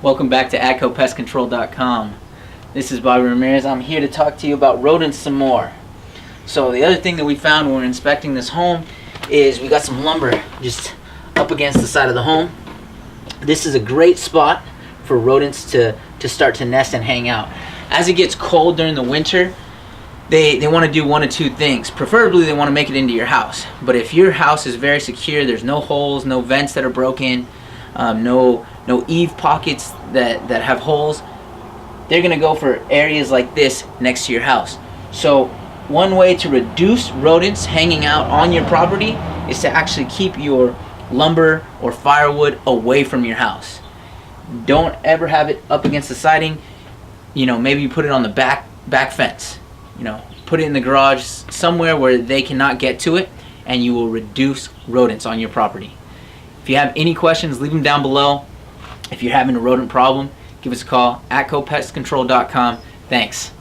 Welcome back to AtcoPestControl.com. This is Bobby Ramirez. I'm here to talk to you about rodents some more. So the other thing that we found when we were inspecting this home is we got some lumber just up against the side of the home. This is a great spot for rodents to start to nest and hang out. As it gets cold during the winter, they want to do one of two things. Preferably they want to make it into your house. But if your house is very secure, there's no holes, no vents that are broken, no eave pockets that have holes, they're going to go for areas like this next to your house. So one way to reduce rodents hanging out on your property is to actually keep your lumber or firewood away from your house. Don't ever have it up against the siding. Maybe you put it on the back fence. Put it in the garage, somewhere where they cannot get to it, and you will reduce rodents on your property. If you have any questions, leave them down below. If you're having a rodent problem, give us a call, AtcoPestControl.com. Thanks.